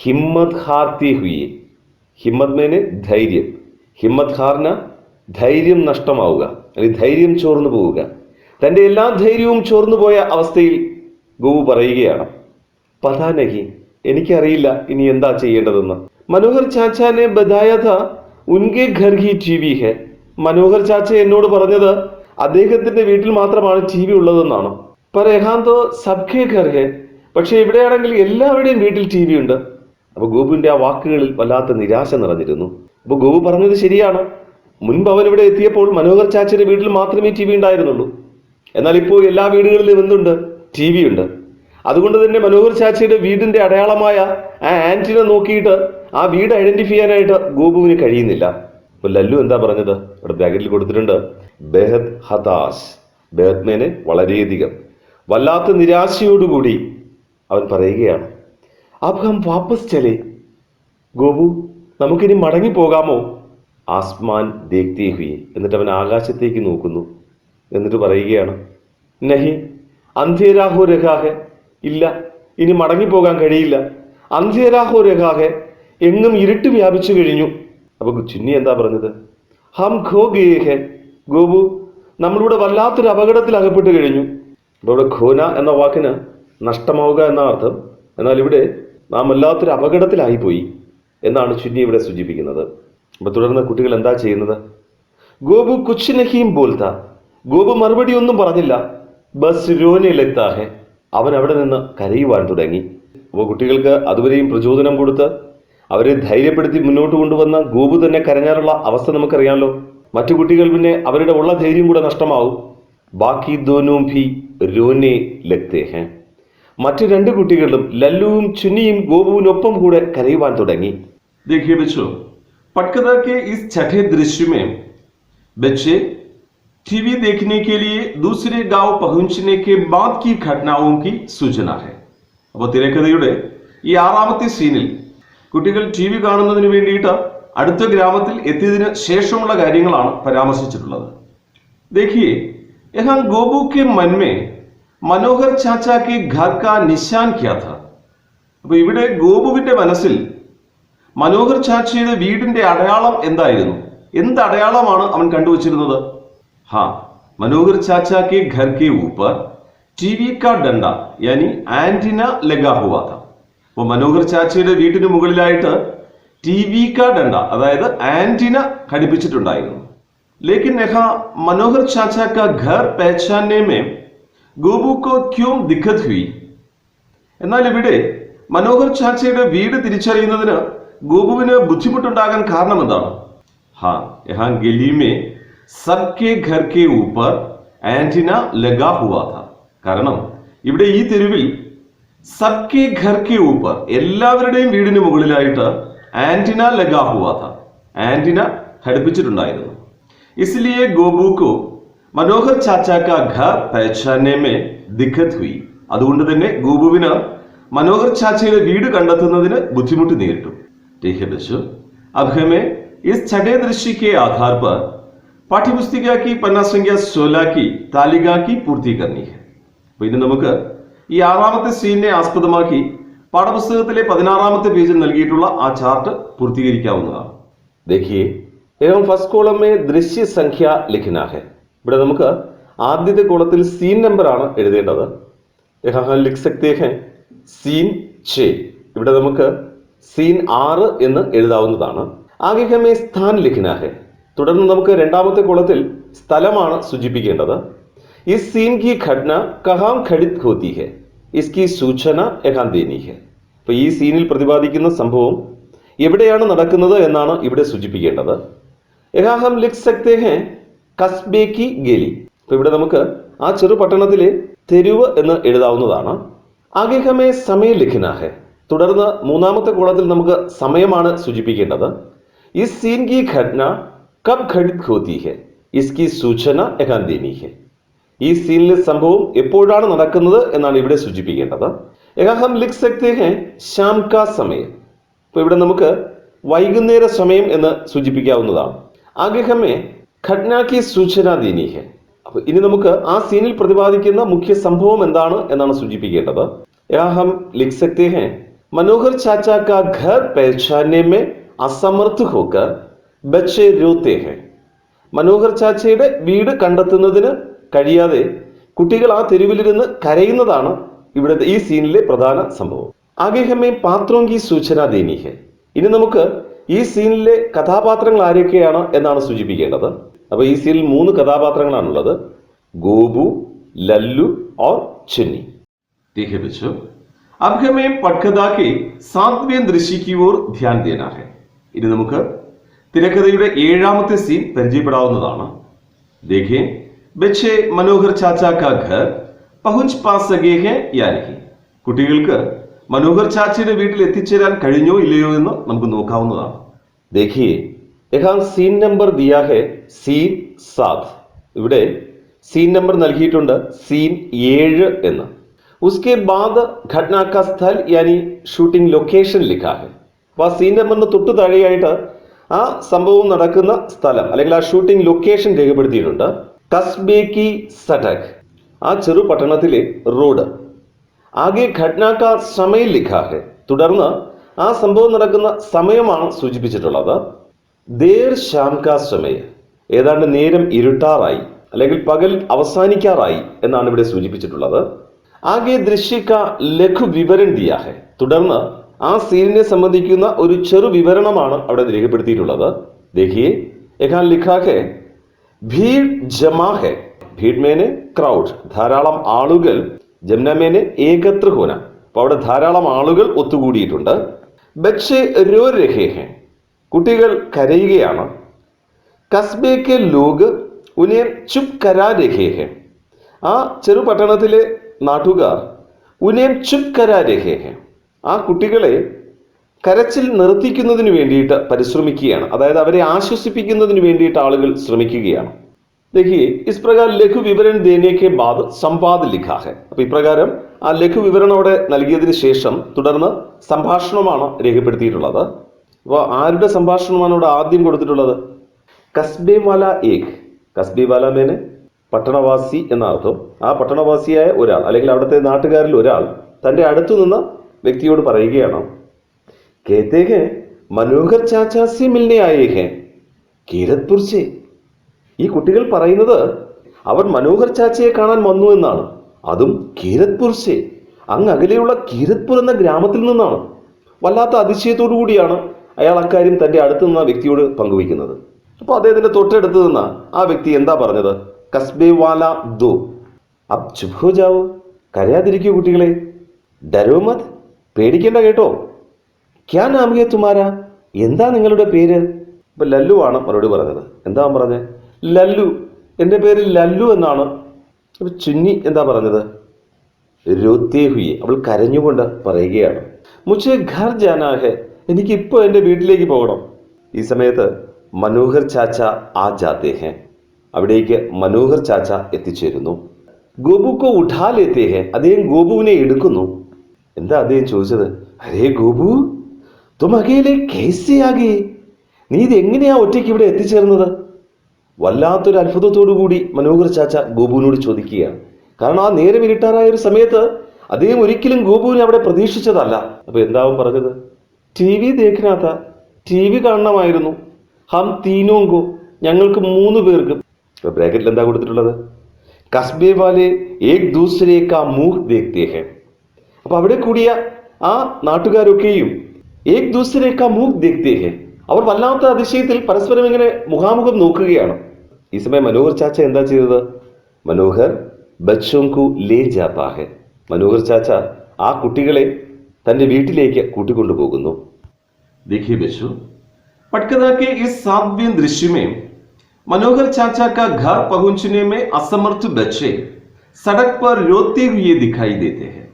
ഹിമ്മത് ഹാർത്തി ഹുയി. ഹിമ്മത് മേന് ധൈര്യം. ഹിമ്മത് ഹാർന ധൈര്യം നഷ്ടമാവുക അല്ലെങ്കിൽ ധൈര്യം ചോർന്നു പോവുക. തൻ്റെ എല്ലാ ധൈര്യവും ചോർന്നു പോയ അവസ്ഥയിൽ ഗോപു പറയുകയാണ്, പതാ നഹി, എനിക്കറിയില്ല ഇനി എന്താ ചെയ്യേണ്ടതെന്ന്. മനോഹർ ചാച്ചാനെ ബതായ ഥാ ഉൻകെ ഘർ ഹി ടി വി ഹെ. മനോഹർ ചാച്ച എന്നോട് പറഞ്ഞത് അദ്ദേഹത്തിന്റെ വീട്ടിൽ മാത്രമാണ് ടി വി ഉള്ളതെന്നാണ്. പർ യഹാന്തോ സബ്കെ ഘർ ഹെ. പക്ഷെ ഇവിടെയാണെങ്കിൽ എല്ലാവരുടെയും വീട്ടിൽ ടി വി ഉണ്ട്. അപ്പൊ ഗോപുവിന്റെ ആ വാക്കുകളിൽ വല്ലാത്ത നിരാശ നിറഞ്ഞിരുന്നു. അപ്പൊ ഗോപു പറഞ്ഞത് ശരിയാണ്. മുൻപ് അവൻ ഇവിടെ എത്തിയപ്പോൾ മനോഹർ ചാച്ചയുടെ വീട്ടിൽ മാത്രമേ ടി വി ഉണ്ടായിരുന്നുള്ളൂ. എന്നാൽ ഇപ്പോൾ എല്ലാ വീടുകളിലും എന്തുണ്ട്? ടി വി ഉണ്ട്. അതുകൊണ്ട് തന്നെ മനോഹർ ചാച്ചയുടെ വീടിന്റെ അടയാളമായ ആ ആന്റിനെ നോക്കിയിട്ട് ആ വീട് ഐഡന്റിഫൈ ചെയ്യാനായിട്ട് ഗോപുവിന് കഴിയുന്നില്ല. അപ്പൊ ലല്ലു എന്താ പറഞ്ഞത്? ഇവിടെ ബാഗിൽ കൊടുത്തിട്ടുണ്ട്, ബെഹദ് ഹതാശ്. ബെഹദ് മേനെ വളരെയധികം, വല്ലാത്ത നിരാശയോടുകൂടി അവൻ പറയുകയാണ്, അബ് ഹം വാപ്പസ് ചലേ. ഗോപു, നമുക്കിനി മടങ്ങി പോകാമോ? ആസ്മാൻ ദേഖ്തേ ഹുയി. എന്നിട്ട് അവൻ ആകാശത്തേക്ക് നോക്കുന്നു. എന്നിട്ട് പറയുകയാണ്, നഹി അന്ധേരാ ഹോ രഹാ ഹെ. ഇല്ല, ഇനി മടങ്ങിപ്പോകാൻ കഴിയില്ല. അന്ധേരാ ഹോ രഹാ ഹെ. എങ്ങും ഇരുട്ട് വ്യാപിച്ചു കഴിഞ്ഞു. അപ്പൊ ചുന്നി എന്താ പറഞ്ഞത്? ഹം ഖോ ഗയേ ഹെ. ഗോപു, നമ്മളിവിടെ വല്ലാത്തൊരു അപകടത്തിൽ അകപ്പെട്ട് കഴിഞ്ഞു. അപ്പൊ ഇവിടെ ഖോന എന്ന വാക്കിന് നഷ്ടമാവുക എന്ന അർത്ഥം. എന്നാൽ ഇവിടെ നാം വല്ലാത്തൊരു അപകടത്തിലായിപ്പോയി എന്നാണ് ചുന്നി ഇവിടെ സൂചിപ്പിക്കുന്നത്. അപ്പൊ തുടർന്ന് കുട്ടികൾ എന്താ ചെയ്യുന്നത്? ഗോപു കുച്ച് നഹീം ബോൽത്ത. ഗോപു മറുപടി ഒന്നും പറഞ്ഞില്ല. ബസ് രോനെ ലഗ്താ ഹെ. അവൻ അവിടെ നിന്ന് കരയുവാൻ തുടങ്ങി. അപ്പോൾ കുട്ടികൾക്ക് അതുവരെയും പ്രചോദനം കൊടുത്ത് അവരെ ധൈര്യപ്പെടുത്തി മുന്നോട്ട് കൊണ്ടുവന്ന ഗോപു തന്നെ കരഞ്ഞാലുള്ള അവസ്ഥ നമുക്കറിയാമല്ലോ. മറ്റു കുട്ടികൾ പിന്നെ അവരുടെ ഉള്ള ധൈര്യം കൂടെ നഷ്ടമാവും. ബാക്കി ദോനോം ഭി രോനെ ലഗ്തേ ഹെ. മറ്റു രണ്ട് കുട്ടികളും ലല്ലുവും ചുന്നിയും ഗോപുവിനൊപ്പം കൂടെ കരയുവാൻ തുടങ്ങി. देखिए बच्चों, पटकथा के इस छठे दृश्य में बच्चे टीवी देखने के लिए दूसरे गांव पहुंचने के बाद की घटनाओं की सूचना है. അപ്പോൾ തിരക്കഥയുടെ ഈ ആറാമത്തെ സീനിൽ കുട്ടികൾ ടി വി കാണുന്നതിന് വേണ്ടിയിട്ട് അടുത്ത ഗ്രാമത്തിൽ എത്തിയതിന് ശേഷമുള്ള കാര്യങ്ങളാണ് പരാമർശിച്ചിട്ടുള്ളത്. देखिए यहाँ गोबू के मन में മനോഹർ ചാച്ചാ കെ ഘർ കാ നിശാൻ ക്യാ ഥാ. അപ്പൊ ഇവിടെ ഗോപുവിന്റെ മനസ്സിൽ മനോഹർ ചാച്ചയുടെ വീടിന്റെ അടയാളം എന്തായിരുന്നു? എന്ത് അടയാളമാണ് അവൻ കണ്ടുവച്ചിരുന്നത്? ഹാ, മനോഹർ ചാച്ചാ കെ ഘർ കെ ഊപ്പർ ടിവി കാ ഡണ്ട യാനി ആന്റിന ലഗാ ഹുവാ ഥാ. അപ്പൊ മനോഹർ ചാച്ചയുടെ വീട്ടിന് മുകളിലായിട്ട് ടിവി കാ ഡണ്ട അതായത് ആന്റിന ഘടിപ്പിച്ചിട്ടുണ്ടായിരുന്നു. ലേക്കിൻ യഹാ മനോഹർ ചാച്ചാ കാ ഘർ പഹചാനനെ മേ ഗോപു കോ ക്യോം ദിഖത് ഹുയി. എന്നാൽ ഇവിടെ മനോഹർ ചാച്ചയുടെ വീട് തിരിച്ചറിയുന്നതിന് ഗോപുവിന് ബുദ്ധിമുട്ടുണ്ടാകാൻ കാരണം എന്താണ്? ഹാ, യഹാ ഗലി മേ സബ്കെ ഘർ കെ ഊപ്പർ ആന്റിന ലഗാ ഹുവാ ഥാ. കാരണം ഇവിടെ ഈ തെരുവിൽ സബ്കെ ഘർ കെ ഊപ്പർ എല്ലാവരുടെയും വീടിന് മുകളിലായിട്ട് ആന്റിന ലഗാ ഹുവാ ഥാ, ആന്റിന ഘടിപ്പിച്ചിട്ടുണ്ടായിരുന്നു. इसलिए गोबू को മനോഹർ ചാച്ചാ കാ ഘർ പഹചാനനെ മേ ദിഖത് ഹുയി. അതുകൊണ്ട് തന്നെ ഗോപുവിന് മനോഹർ ചാച്ചയുടെ വീട് കണ്ടെത്തുന്നതിന് ബുദ്ധിമുട്ട് നേരിട്ടു. ठीक है बच्चों, अब हमें इस छठे दृश्य के आधार पर पाठ्यपुस्तिका की पन्ना संख्या 16 की तालिका की पूर्ति करनी है. അപ്പോൾ ഇനി നമുക്ക് ഈ ആറാമത്തെ സീനിനെ ആസ്പദമാക്കി പാഠപുസ്തകത്തിലെ 16ാമത്തെ പേജിൽ നൽകിയിട്ടുള്ള ആ ചാർട്ട് പൂർത്തീകരിക്കാവുന്നതാണ്. देखिए एवं फर्स्ट कॉलम में दृश्य संख्या लिखना है. ഇവിടെ നമുക്ക് ആദ്യത്തെ കോളത്തിൽ സീൻ നമ്പർ ആണ് എഴുതേണ്ടത്. ലിഖ് സക്തേ ഹൈ സീൻ 6. ഇവിടെ നമുക്ക് സീൻ 6 എന്ന് എഴുതാവുന്നതാണ്. ആകെ ഹമേ സ്ഥാൻ ലിഖ്നാ ഹെ. തുടർന്ന് നമുക്ക് രണ്ടാമത്തെ കോളത്തിൽ സ്ഥലമാണ് സൂചിപ്പിക്കേണ്ടത്. ഇസ് സീൻ കി ഘടന കഹാം ഘടിത് ഹോത്തി ഹെ, ഇസ്കി സൂചന യഹാൻ ദേനി ഹെ. അപ്പൊ ഈ സീനിൽ പ്രതിപാദിക്കുന്ന സംഭവം എവിടെയാണ് നടക്കുന്നത് എന്നാണ് ഇവിടെ സൂചിപ്പിക്കേണ്ടത്. യഹാ ഹം ലിഖ് സക്തേ ഹെ കസ്ബേ കി ഗലി. അപ്പൊ ഇവിടെ നമുക്ക് ആ ചെറു പട്ടണത്തിലെ തെരുവ് എന്ന് എഴുതാവുന്നതാണ്. ആകെ ഹമേ സമയം ലിഖ്നാ ഹെ. തുടർന്ന് മൂന്നാമത്തെ കോളത്തിൽ നമുക്ക് സമയമാണ് സൂചിപ്പിക്കേണ്ടത്. ഇസ് സീൻ കി ഘടന കബ് ഘടിത് ഹോത്തി ഹെ, ഇസ്കി സൂചന യഹാൻ ദേനി ഹെ. ഈ സീനിലെ സംഭവം എപ്പോഴാണ് നടക്കുന്നത് എന്നാണ് ഇവിടെ സൂചിപ്പിക്കേണ്ടത്. യഹാ ഹം ലിഖ് സക്തേ ഹെ ശാം കാ സമയം. അപ്പൊ ഇവിടെ നമുക്ക് വൈകുന്നേര സമയം എന്ന് സൂചിപ്പിക്കാവുന്നതാണ്. ആകെ ഹമേ ഘടന കി സൂചന ദേനി ഹെ. അപ്പൊ ഇനി നമുക്ക് ആ സീനിൽ പ്രതിപാദിക്കുന്ന മുഖ്യ സംഭവം എന്താണ് എന്നാണ് സൂചിപ്പിക്കേണ്ടത്. യഹാ ഹം ലിഖ് സക്തേ ഹെ മനോഹർ ചാച്ചാ കാ ഘർ പഹചാനനെ മേ അസമർത്ഥ് ഹോക്കർ ബച്ചെ രോത്തെ ഹെ. മനോഹർ ചാച്ചയുടെ വീട് കണ്ടെത്തുന്നതിന് കഴിയാതെ കുട്ടികൾ ആ തെരുവിലിരുന്ന് കരയുന്നതാണ് ഇവിടുത്തെ ഈ സീനിലെ പ്രധാന സംഭവം. ആകെ ഹമേ പാത്രോം കി സൂചന ദേനി ഹെ. ഇനി നമുക്ക് ഈ സീനിലെ കഥാപാത്രങ്ങൾ ആരൊക്കെയാണ് എന്നാണ് സൂചിപ്പിക്കേണ്ടത്. അപ്പൊ ഈ സീനിൽ 3 കഥാപാത്രങ്ങളാണുള്ളത്: ഗോപു, ലല്ലു और चुन्नी. देखिए बच्चों, अब हमें पटकथा के 7वें दृश्य की ओर ध्यान देना है. ഇനി നമുക്ക് തിരക്കഥയുടെ 7ാമത്തെ സീൻ പരിചയപ്പെടാവുന്നതാണ്. देखिए बच्चे मनोहर चाचा का घर पहुंच पा सके हैं या नहीं. കുട്ടികൾക്ക് മനോഹർ ചാച്ചയുടെ വീട്ടിൽ എത്തിച്ചേരാൻ കഴിഞ്ഞോ ഇല്ലയോ എന്ന് നമുക്ക് നോക്കാവുന്നതാണ്. देखिए यहाँ സീൻ നമ്പർ ദിയാ ഹെ സീൻ 7. ഇവിടെ സീൻ നമ്പർ നൽകിയിട്ടുണ്ട് സീൻ 7 എന്ന്. उसके बाद घटना का स्थल यानी ഷൂട്ടിംഗ് ലൊക്കേഷൻ ലിഖാ ഹെ. അപ്പോൾ ആ സീൻ നമ്പറിന് തൊട്ട് താഴെയായിട്ട് ആ സംഭവം നടക്കുന്ന സ്ഥലം അല്ലെങ്കിൽ ആ ഷൂട്ടിംഗ് ലൊക്കേഷൻ രേഖപ്പെടുത്തിയിട്ടുണ്ട്. കസ്ബേ കി സഡക്, ആ ചെറു പട്ടണത്തിലെ റോഡ്. ആകെ ഘടന കാ സമയം ലിഖാ ഹെ. തുടർന്ന് ആ സംഭവം നടക്കുന്ന സമയമാണ് സൂചിപ്പിച്ചിട്ടുള്ളത്. ദേർ ശാം കാ സമയം, ഏതാണ്ട് നേരം ഇരുട്ടാറായി അല്ലെങ്കിൽ പകൽ അവസാനിക്കാറായി എന്നാണ് ഇവിടെ സൂചിപ്പിച്ചിട്ടുള്ളത്. ആകെ ദൃശ്യ കാ ലഘു വിവരൺ ദിയാ ഹെ. തുടർന്ന് ആ സീനിനെ സംബന്ധിക്കുന്ന ഒരു ചെറു വിവരണമാണ് അവിടെ രേഖപ്പെടുത്തിയിട്ടുള്ളത്. देखिए यहाँ लिखा है भीड़ जमा है. भीड़ മേനെ ക്രൗഡ്, ധാരാളം ആളുകൾ. ജംന മേനെ ഏകത്ര ഹോന, അപ്പോൾ അവിടെ ധാരാളം ആളുകൾ ഒത്തുകൂടിയിട്ടുണ്ട്. ബच्चे रो रहे हैं, കുട്ടികൾ കരയുകയാണ്. കസ്ബേ കെ ലോഗ് ഉനെ ചുപ് കരാ രഹേ ഹെ. ആ ചെറു പട്ടണത്തിലെ നാട്ടുകാർ ഉനെ ചുപ് കരാ രഹേ ഹെ, ആ കുട്ടികളെ കരച്ചിൽ നിർത്തിക്കുന്നതിന് വേണ്ടിയിട്ട് പരിശ്രമിക്കുകയാണ്. അതായത് അവരെ ആശ്വസിപ്പിക്കുന്നതിന് വേണ്ടിയിട്ട് ആളുകൾ ശ്രമിക്കുകയാണ്. देखिए इस प्रकार ലഘു വിവരൺ देने के बाद संवाद लिखा है. അപ്പോൾ ഇപ്രകാരം ആ ലഘു വിവരണം അവിടെ നൽകിയതിന് ശേഷം തുടർന്ന് സംഭാഷണമാണ് രേഖപ്പെടുത്തിയിട്ടുള്ളത്. അപ്പോൾ ആരുടെ സംഭാഷണമാണ് ഇവിടെ ആദ്യം കൊടുത്തിട്ടുള്ളത്? കസ്ബേ വാല ഏക്. കസ്ബേ വാല മേനെ പട്ടണവാസി എന്ന അർത്ഥം. ആ പട്ടണവാസിയായ ഒരാൾ അല്ലെങ്കിൽ അവിടുത്തെ നാട്ടുകാരിൽ ഒരാൾ തൻ്റെ അടുത്തു നിന്ന വ്യക്തിയോട് പറയുകയാണ്, कहते हैं മനോഹർ ചാച്ചാ സെ മിൽനെ ആയേ ഹെ കീരത്പുർ സെ. ഈ കുട്ടികൾ പറയുന്നത് അവർ മനോഹർ ചാച്ചയെ കാണാൻ വന്നു എന്നാണ്. അതും കീരത്പുർ സെ, അങ്ങ് അകലെയുള്ള കീരത്പുർ എന്ന ഗ്രാമത്തിൽ നിന്നാണ്. വല്ലാത്ത അതിശയത്തോടു കൂടിയാണ് അയാൾ അക്കാര്യം തൻ്റെ അടുത്ത് നിന്ന വ്യക്തിയോട് പങ്കുവയ്ക്കുന്നത്. അപ്പോൾ അദ്ദേഹത്തിന്റെ തൊട്ടടുത്ത് നിന്ന ആ വ്യക്തി എന്താ പറഞ്ഞത്? കസ്ബേ വാല ദോ അബ് ചുപ് ഹോ ജാവോ. കരയാതിരിക്കൂ കുട്ടികളെ. ഡരോ മത്, പേടിക്കേണ്ട കേട്ടോ. ക്യാ നാം ഹേ തുമാരാ, എന്താ നിങ്ങളുടെ പേര്? ഇപ്പൊ ലല്ലു ആണ് മറുപടി പറഞ്ഞത്. എന്താ പറഞ്ഞത്? ലല്ലു, എൻ്റെ പേര് ലല്ലു എന്നാണ്. അപ്പൊ ചുന്നി എന്താ പറഞ്ഞത്? രോത്തേ ഹുയെ, അവൾ കരഞ്ഞുകൊണ്ട് പറയുകയാണ്, മുझे घर जाना है, എനിക്ക് ഇപ്പോൾ എൻ്റെ വീട്ടിലേക്ക് പോകണം. ഈ സമയത്ത് മനോഹർ ചാച്ച ആ ജാത്തേ ഹെ, അവിടേക്ക് മനോഹർ ചാച്ച എത്തിച്ചേരുന്നു. ഗോപുക്കോ ഉഠാ ലേത്തേ ഹെ, അദ്ദേഹം ഗോപുവിനെ എടുക്കുന്നു. എന്താ അദ്ദേഹം ചോദിച്ചത്? അരേ ഗോപു തും അകേലെ കേസേ ആകെ, നീ ഇത് എങ്ങനെയാ ഒറ്റയ്ക്ക് ഇവിടെ എത്തിച്ചേർന്നത്? വല്ലാത്തൊരു അത്ഭുതത്തോടു കൂടി മനോഹർ ചാച്ച ഗോപുവിനോട് ചോദിക്കുകയാണ്. കാരണം ആ നേരം ഇരുട്ടാറായ ഒരു സമയത്ത് അദ്ദേഹം ഒരിക്കലും ഗോപുവിനെ അവിടെ പ്രതീക്ഷിച്ചതല്ല. അപ്പൊ എന്താവും പറഞ്ഞത്? ടി വി ദേഖനാത്ത, ടി വി കാണണമായിരുന്നു. ഹം തീനോങ്കോ, ഞങ്ങൾക്ക് 3 പേർക്ക്. ഇപ്പൊ ബ്രാക്കറ്റിൽ എന്താ കൊടുത്തിട്ടുള്ളത്? കസ്ബേ വാലെ ഏക് ദൂസരേ കാ മൂഹ് ദേഖ്തേ ഹെ. അപ്പൊ അവിടെ കൂടിയ ആ നാട്ടുകാരൊക്കെയും ഏക് ദൂസരെ കാ മുഖ് ദേഖ്തേ ഹെ. അവർ വല്ലാത്ത അതിശയത്തിൽ പരസ്പരം ഇങ്ങനെ മുഖാമുഖം നോക്കുകയാണ്. ഈ സമയം മനോഹർ ചാച്ച എന്താ ചെയ്തത്? മനോഹർ ബച്ചോങ്കു ലേ ജാതാ ഹെ. മനോഹർ ചാച്ച ആ കുട്ടികളെ തന്റെ വീട്ടിലേക്ക് കൂട്ടിക്കൊണ്ടുപോകുന്നു. देखिए बच्चों, पटकथा के इस 7वें दृश्य में मनोहर चाचा का घर पहुंचने में असमर्थ बच्चे सड़क पर रोते हुए दिखाई देते हैं.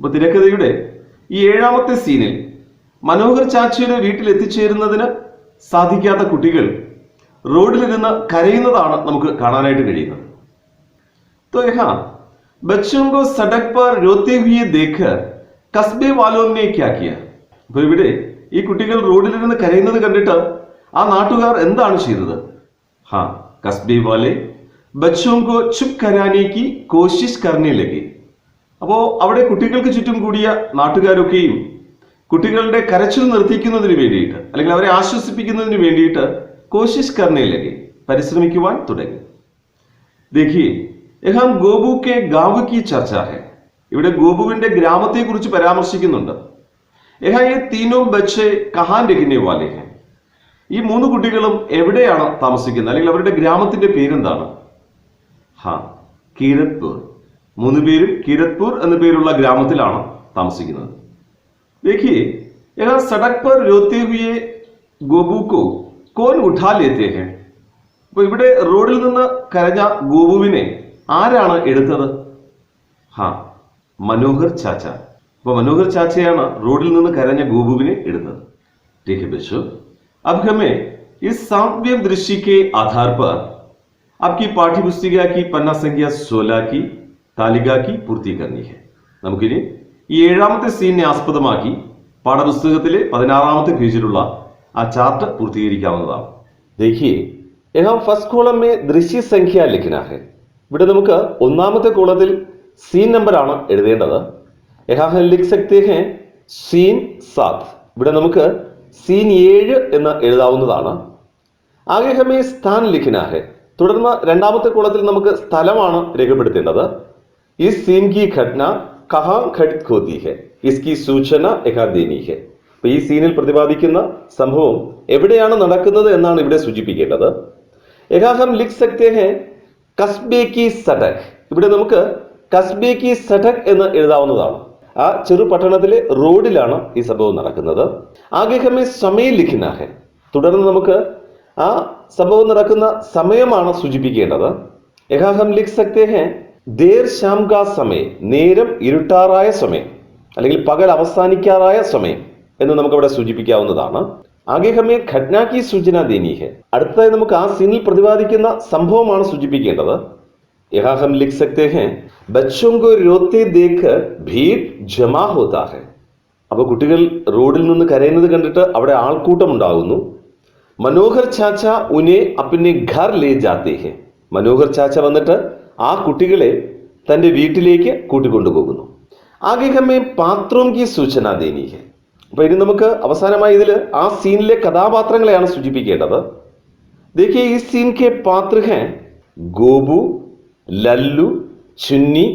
അപ്പോൾ തിരക്കഥയുടെ ഈ 7ാമത്തെ സീനിൽ മനോഹർ ചാച്ചയുടെ വീട്ടിൽ എത്തിച്ചേരുന്നതിന് സാധിക്കാത്ത കുട്ടികൾ റോഡിലിരുന്ന് കരയുന്നതാണ് നമുക്ക് കാണാനായിട്ട് കഴിയുന്നത്. तो यहाँ बच्चों को सड़क पर रोते हुए देखकर कस्बे वालों ने क्या किया? അപ്പോൾ ഇവിടെ ഈ കുട്ടികൾ റോഡിലിരുന്ന് കരയുന്നത് കണ്ടിട്ട് ആ നാട്ടുകാർ എന്താണ് ചെയ്തത്? ഹാ കസ്ബെ വാലെ ബച്ചോं को चुप कराने की कोशिश करने लगे. അപ്പോൾ അവിടെ കുട്ടികൾക്ക് ചുറ്റും കൂടിയ നാട്ടുകാരൊക്കെയും കുട്ടികളുടെ കരച്ചിൽ നിർത്തിക്കുന്നതിന് വേണ്ടിയിട്ട് അല്ലെങ്കിൽ അവരെ ആശ്വസിപ്പിക്കുന്നതിന് വേണ്ടിയിട്ട് കോശിഷ് करने लगे, പരിശ്രമിക്കുവാൻ തുടങ്ങി. देखिए यहाँ गोबू के गांव की चर्चा है. ഇവിടെ ഗോപുവിന്റെ ഗ്രാമത്തെ കുറിച്ച് പരാമർശിക്കുന്നുണ്ട്. यहाँ ये तीनों बच्चे कहाँ रहने वाले हैं? ഈ 3 കുട്ടികളും എവിടെയാണ് താമസിക്കുന്നത് അല്ലെങ്കിൽ അവരുടെ ഗ്രാമത്തിന്റെ പേരെന്താണ്? ഹാ കീരത്പൂർ. 3 പേരും കീരത്പൂർ എന്ന പേരുള്ള ഗ്രാമത്തിലാണ് താമസിക്കുന്നത്. देखिए यहाँ सड़क पर रोते हुए गोबू को कौन उठा लेते हैं? അപ്പോൾ ഇവിടെ റോഡിൽ നിന്ന് കരഞ്ഞ ഗോപുവിനെ ആരാണ് എടുത്തത്? ഹാ മനോഹർ ചാച്ച. അപ്പോൾ മനോഹർ ചാച്ചയാണ് റോഡിൽ നിന്ന് കരഞ്ഞ ഗോപുവിനെ എടുത്തത്. ठीक है बच्चों, अब हमें इस 7वें दृश्य के आधार पर आपकी पाठ्य पुस्तिका की पन्ना संख्या 16 की तालिका की पूर्ति करनी है. നമുക്കിനി ഈ 7ാമത്തെ സീനിനെ ആസ്പദമാക്കി പാഠപുസ്തകത്തിലെ 16ാമത്തെ പേജിലുള്ള ആ ചാർട്ട് പൂർത്തീകരിക്കാവുന്നതാണ്. देखिए यहाँ फर्स्ट कॉलम में दृश्य संख्या लिखना है. ഇവിടെ നമുക്ക് ഒന്നാമത്തെ കോളത്തിൽ സീൻ നമ്പർ ആണ് എഴുതേണ്ടത്. यहाँ हम लिख सकते हैं सीन 7. ഇവിടെ നമുക്ക് സീൻ 7 എന്ന് എഴുതാവുന്നതാണ്. ആകെ ഹമേ സ്ഥാൻ ലിഖന ഹെ. തുടർന്ന് രണ്ടാമത്തെ കോളത്തിൽ നമുക്ക് സ്ഥലമാണ് രേഖപ്പെടുത്തേണ്ടത്. ഈ സീൻ की घटना कहाँ घटित होती है, इसकी सूचना यहाँ देनी है. അപ്പോൾ ഈ സീനിൽ പ്രതിപാദിക്കുന്ന സംഭവം എവിടെയാണ് നടക്കുന്നത് എന്നാണ് ഇവിടെ സൂചിപ്പിക്കേണ്ടത്. यहाँ हम लिख सकते हैं കസ്ബെ की सड़क. ഇവിടെ നമുക്ക് കസ്ബെ की सड़क എന്ന് എഴുതാവുന്നതാണ്. ആ ചെറു പട്ടണത്തിലെ റോഡിലാണ് ഈ സംഭവം നടക്കുന്നത്. ആകെ ഹമേ സമയം ലിഖന ഹെ. തുടർന്ന് നമുക്ക് ആ സംഭവം നടക്കുന്ന സമയമാണ് സൂചിപ്പിക്കേണ്ടത്. യഹാ ഹം ലിഖ് സക്തേ ഹെ ദേർ ശാം കാ സമയം. നേരം ഇരുട്ടാറായ സമയം അല്ലെങ്കിൽ പകൽ അവസാനിക്കാറായ സമയം എന്ന് നമുക്ക് അവിടെ സൂചിപ്പിക്കാവുന്നതാണ്. ആകെ ഹമേ ഘട്ന കി സൂചന ദേനി ഹെ. അടുത്തതായി നമുക്ക് ആ സീനിൽ പ്രതിപാദിക്കുന്ന സംഭവമാണ് സൂചിപ്പിക്കേണ്ടത്. यहाँ हम लिख सकते हैं बच्चों को रोते देखकर भीड़ जमा होता है. അപ്പോൾ കുട്ടികൾ റോഡിൽ നിന്ന് കരയുന്നത് കണ്ടിട്ട് അവിടെ ആൾക്കൂട്ടം ഉണ്ടാകുന്നു. മനോഹർ ചാച്ച ഉനെ അപ്പനെ ഘർ ലേ ജാത്തെ ഹെ. മനോഹർ ചാച്ച വന്നിട്ട് ആ കുട്ടികളെ തന്റെ വീട്ടിലേക്ക് കൂട്ടിക്കൊണ്ടുപോകുന്നു. ആകെ ഹമേ പാത്രോം കി സൂചന ദേനി ഹെ. അപ്പോൾ ഇനി നമുക്ക് അവസാനമായി ഇതിൽ ആ സീനിലെ കഥാപാത്രങ്ങളെയാണ് സൂചിപ്പിക്കേണ്ടത്. देखिए इस सीन के पात्र हैं गोबू, लल्लू, ചുന്നി,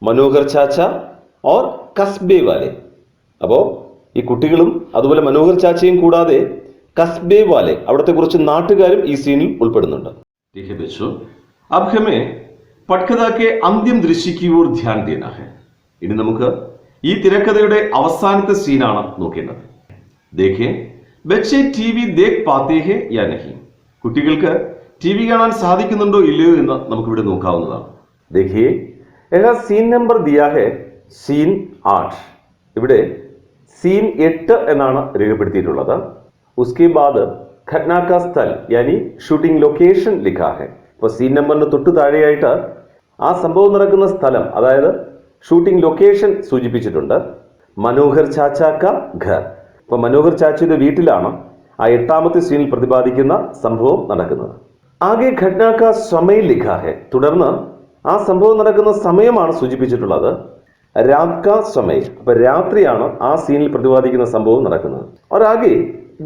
മനോഹർ ചാച്ച ഓർ കസ്ബെ വാലെ. അപ്പോൾ ഈ കുട്ടികളും അതുപോലെ മനോഹർ ചാച്ചയും കൂടാതെ കസ്ബെ വാലെ അവിടുത്തെ കുറച്ച് നാട്ടുകാരും ഈ സീനിൽ ഉൾപ്പെടുന്നുണ്ട്. ठीक है बच्चों, अब हमें पटकथा के अंतिम दृश्य की ओर ध्यान देना है. ഇനി നമുക്ക് ഈ തിരക്കഥയുടെ അവസാനത്തെ സീനാണ് നോക്കേണ്ടത്. देखिए बच्चे टीवी देख पाते हैं या नहीं? കുട്ടികൾക്ക് ടിവി കാണാൻ സാധിക്കുന്നുണ്ടോ ഇല്ലയോ എന്ന് നമുക്കിവിടെ നോക്കാവുന്നതാണ്. देखिए यहाँ सीन नंबर दिया है सीन 8. ഇവിടെ സീൻ 8 എന്നാണ് രേഖപ്പെടുത്തിയിട്ടുള്ളത്. उसके बाद घटना का स्थल यानी ഷൂട്ടിംഗ് ലൊക്കേഷൻ लिखा है. അപ്പോൾ സീൻ നമ്പറിന് തൊട്ടു താഴെയായിട്ട് ആ സംഭവം നടക്കുന്ന സ്ഥലം അതായത് ഷൂട്ടിംഗ് ലൊക്കേഷൻ സൂചിപ്പിച്ചിട്ടുണ്ട്. മനോഹർ ചാച്ച കാ ഘർ. അപ്പോൾ മനോഹർ ചാച്ചയുടെ വീട്ടിലാണ് ആ 8ാമത്തെ സീനിൽ പ്രതിപാദിക്കുന്ന സംഭവം നടക്കുന്നത്. ആകെ ഘട്ന കാ സമയം ലിഖാ ഹെ. തുടർന്ന് ആ സംഭവം നടക്കുന്ന സമയമാണ് സൂചിപ്പിച്ചിട്ടുള്ളത്. രാത് കാ സമയം. അപ്പൊ രാത്രിയാണ് ആ സീനിൽ പ്രതിപാദിക്കുന്ന സംഭവം നടക്കുന്നത്. और आगे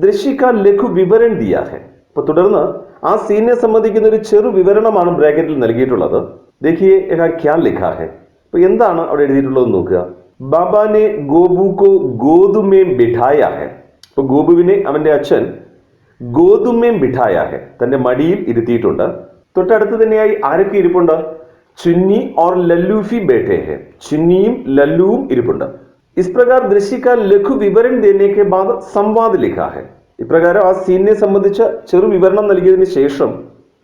दृश्य का ലഘു വിവരൺ ദിയാ ഹെ. അപ്പൊ തുടർന്ന് ആ സീനിനെ സംബന്ധിക്കുന്ന ഒരു ചെറു വിവരണമാണ് ബ്രാക്കറ്റിൽ നൽകിയിട്ടുള്ളത്. देखिए यहाँ क्या लिखा है. അപ്പൊ എന്താണ് അവിടെ എഴുതിയിട്ടുള്ളത് നോക്കുക. ബാബാനെ ഗോബുക്കോ ഗോദുമേം ബിഠായ ഹെ. ഇപ്പൊ ഗോപുവിനെ അവന്റെ അച്ഛൻ ഗോദുമേം ബിഠായ ഹെ, തന്റെ മടിയിൽ ഇരുത്തിയിട്ടുണ്ട്. തൊട്ടടുത്ത് തന്നെയായി ആരൊക്കെ ഇരിപ്പുണ്ട്? ചുന്നി ഓർ ലല്ലൂഫി ബേഠേ ഹെ. ചുന്നിയും ലല്ലുവും ഇരിപ്പുണ്ട്. ഇസ് പ്രകാർ ദൃശ്യ കാ ലഘു വിവരൺ ദേനെ കെ ബാദ് സംവാദ് ലിഖാ ഹെ. ഇപ്രകാരം ആ സീനിനെ സംബന്ധിച്ച് ചെറു വിവരണം നൽകിയതിനു ശേഷം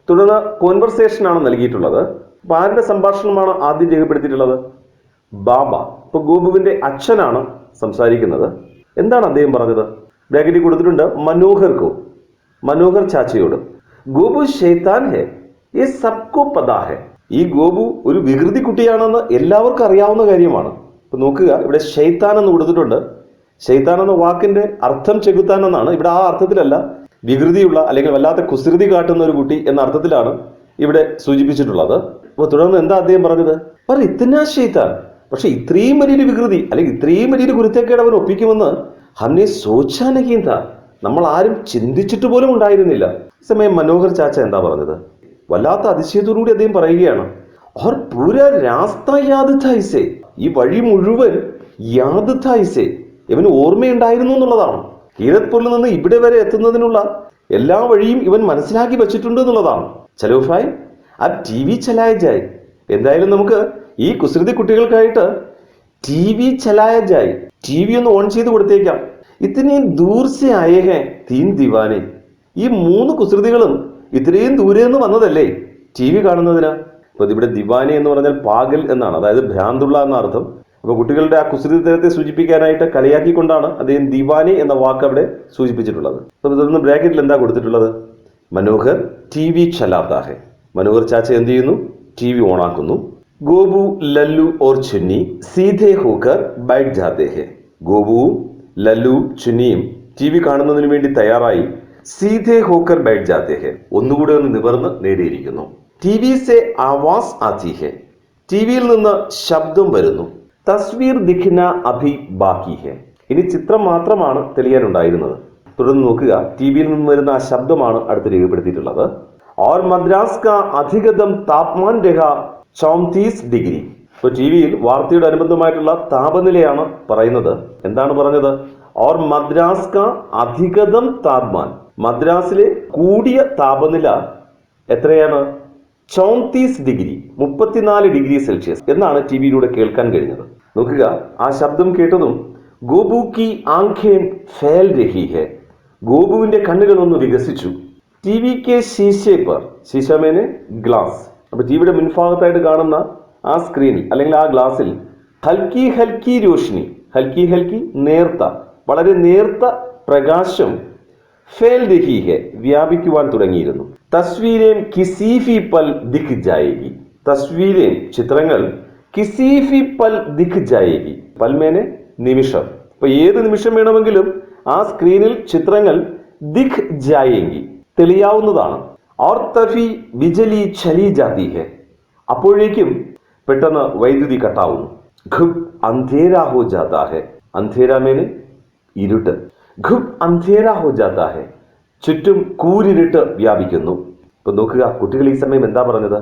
തുടർന്ന് കോൺവെർസേഷൻ ആണ് നൽകിയിട്ടുള്ളത്. അപ്പൊ ആരുടെ സംഭാഷണമാണ് ആദ്യം രേഖപ്പെടുത്തിയിട്ടുള്ളത്? ബാബ. ഇപ്പൊ ഗോപുവിന്റെ അച്ഛനാണ് സംസാരിക്കുന്നത്. എന്താണ് അദ്ദേഹം പറഞ്ഞത്? ബ്രാക്കറ്റിൽ കൊടുത്തിട്ടുണ്ട് മനോഹർക്കോ, മനോഹർ ചാച്ചയോട്. ഗോപു ശൈത്താൻ ഹെ യെ സബ്കോ പതാ ഹെ. ഈ ഗോപു ഒരു വികൃതി കുട്ടിയാണെന്ന് എല്ലാവർക്കും അറിയാവുന്ന കാര്യമാണ്. ഇപ്പൊ നോക്കുക, ഇവിടെ ശൈത്താൻ എന്ന് കൊടുത്തിട്ടുണ്ട്. ശൈത്താൻ എന്ന വാക്കിന്റെ അർത്ഥം ചെകുത്താൻ എന്നാണ്. ഇവിടെ ആ അർത്ഥത്തിലല്ല, വികൃതിയുള്ള അല്ലെങ്കിൽ വല്ലാത്ത കുസൃതി കാട്ടുന്ന ഒരു കുട്ടി എന്ന അർത്ഥത്തിലാണ് ഇവിടെ സൂചിപ്പിച്ചിട്ടുള്ളത്. അപ്പൊ തുടർന്ന് എന്താ അദ്ദേഹം പറഞ്ഞത്? പറ ഇത്തനാ ശൈത്താൻ, പക്ഷെ ഇത്രയും വലിയൊരു വികൃതി അല്ലെങ്കിൽ ഇത്രയും വലിയൊരു കുരുത്തക്കേട് അവൻ ഒപ്പിക്കുമെന്ന് ഹംനെ സോച്ചാ നഹീ താ, നമ്മൾ ആരും ചിന്തിച്ചിട്ട് പോലും ഉണ്ടായിരുന്നില്ല. ഈ സമയം മനോഹർ ചാച്ച എന്താ പറഞ്ഞത്? വല്ലാത്ത അതിശയത്തോടുകൂടി അദ്ദേഹം പറയുകയാണ്, ഓർ പൂര രാസ്ത യാദ് താ ഇസേ. ഈ വഴി മുഴുവൻ യാദ് താ ഇസേ, ഇവന് ഓർമ്മയുണ്ടായിരുന്നു എന്നുള്ളതാണ്. കീരത്പൂരിൽ നിന്ന് ഇവിടെ വരെ എത്തുന്നതിനുള്ള എല്ലാ വഴിയും ഇവൻ മനസ്സിലാക്കി വെച്ചിട്ടുണ്ട് എന്നുള്ളതാണ്. ചലോ ഭായ് ആ ടി വി ചലായ ജായ്. എന്തായാലും നമുക്ക് ഈ കുസൃതി കുട്ടികൾക്കായിട്ട് ടി വി ചലായ ജായ്, ടി വി ഒന്ന് ഓൺ ചെയ്ത് കൊടുത്തേക്കാം. ഇത്രയും ദൂർസെ ആയേ തീൻ ദിവാനെ. ഈ മൂന്ന് കുസൃതികളും ഇത്രയും ദൂരെ നിന്ന് വന്നതല്ലേ ടി വി കാണുന്നതിന്. അപ്പൊ ഇവിടെ ദിവാനെ എന്ന് പറഞ്ഞാൽ പാഗൽ എന്നാണ്, അതായത് ഭ്രാന്തുള്ള എന്ന അർത്ഥം. അപ്പൊ കുട്ടികളുടെ ആ കുസൃതി തരത്തെ സൂചിപ്പിക്കാനായിട്ട് കളിയാക്കിക്കൊണ്ടാണ് അദ്ദേഹം ദിവാനെ എന്ന വാക്ക് അവിടെ സൂചിപ്പിച്ചിട്ടുള്ളത്. അപ്പൊ തുടർന്ന് ബ്രാക്കറ്റിൽ എന്താ കൊടുത്തിട്ടുള്ളത്? മനോഹർ ടി വി ചലാത്താ ഹെ. മനോഹർ ചാച്ച എന്ത് ചെയ്യുന്നു? ടി വി ഓണാക്കുന്നു. ഗോപു ലല്ലു ഓർ ചുന്നി സീധേ ഹോക്കർ ബൈഠ് ജാതേ ഹെ. ഗോപുവും ലല്ലുവും ചുന്നിയും ടി വി കാണുന്നതിന് വേണ്ടി തയ്യാറായി സീധേ ഹോക്കർ ബൈഠ് ജാതേ ഹെ, ഒന്നുകൂടെ ഒന്ന് നിവർന്ന് നേടിയിരിക്കുന്നു. ടി വി സെ ആവാസ് ആതി ഹെ. ടി വിയിൽ നിന്ന് ശബ്ദം വരുന്നു. തസ്വീർ ദിഖ്ന അഭി ബാക്കി ഹെ. ഇനി ചിത്രം മാത്രമാണ് തെളിയാനുണ്ടായിരുന്നത്. തുടർന്ന് നോക്കുക, ടി വിയിൽ നിന്ന് വരുന്ന ആ ശബ്ദമാണ് അടുത്ത് രേഖപ്പെടുത്തിയിട്ടുള്ളത്. और मद्रास का अधिकतम तापमान രേഖ 34 ഡിഗ്രി. ഇപ്പൊ ടി വിയിൽ വാർത്തയുടെ അനുബന്ധമായിട്ടുള്ള താപനിലയാണ് പറയുന്നത്. എന്താണ് പറഞ്ഞത്? और മദ്രാസ് കാ അധികതം താപമാൻ. മദ്രാസിലെ കൂടിയ താപനില എത്രയാണ്? 34 ഡിഗ്രി, 34 ഡിഗ്രി സെൽഷ്യസ് എന്നാണ് ടി വിയിലൂടെ കേൾക്കാൻ കഴിഞ്ഞത്. നോക്കുക, ആ ശബ്ദം കേട്ടതും ഗോപു കി ആംഖേൻ ഫേൽ രഹി ഹെ. ഗോപുവിന്റെ കണ്ണുകൾ ഒന്ന് വികസിച്ചു. ടി വി കെ ശീശേ പർ, ശീശമേനെ ഗ്ലാസ്. അപ്പൊ ടിവിയുടെ മുൻഭാഗത്തായിട്ട് കാണുന്ന ആ സ്ക്രീനിൽ അല്ലെങ്കിൽ ആ ഗ്ലാസിൽ ഹൽക്കി ഹൽക്കി രോഷ്നി, ഹൽക്കി ഹൽക്കി നേർത്ത, വളരെ നേർത്ത പ്രകാശം ഫേൽ രഹി ഹെ വ്യാപിക്കുവാൻ തുടങ്ങിയിരുന്നു. തസ്വീരേം കിസീഫി പൽ ദിഖ് ജായേഗി. തസ്വീരേം ചിത്രങ്ങൾ, കിസീഫി പൽ ദിഖ് ജായേഗി. പൽമേനെ നിമിഷം. അപ്പൊ ഏത് നിമിഷം വേണമെങ്കിലും ആ സ്ക്രീനിൽ ചിത്രങ്ങൾ ദിഖ് ജായേഗി തെളിയാവുന്നതാണ്. और तभी बिजली चली जाती है. അപ്പോഴേക്കും പെട്ടെന്ന് വൈദ്യുതി കട്ടാവുന്നു. ഘുബ് അന്ധേര ഹോ ജാതാ ഹെ. അന്ധേര മേനെ ഇരുട്ട്. ഘുബ് അന്ധേര ഹോ ജാതാ ഹെ. ചുറ്റും കൂരിരുട്ട് വ്യാപിക്കുന്നു. ഇപ്പൊ നോക്കുക, കുട്ടികൾ ഈ സമയം എന്താ പറഞ്ഞത്?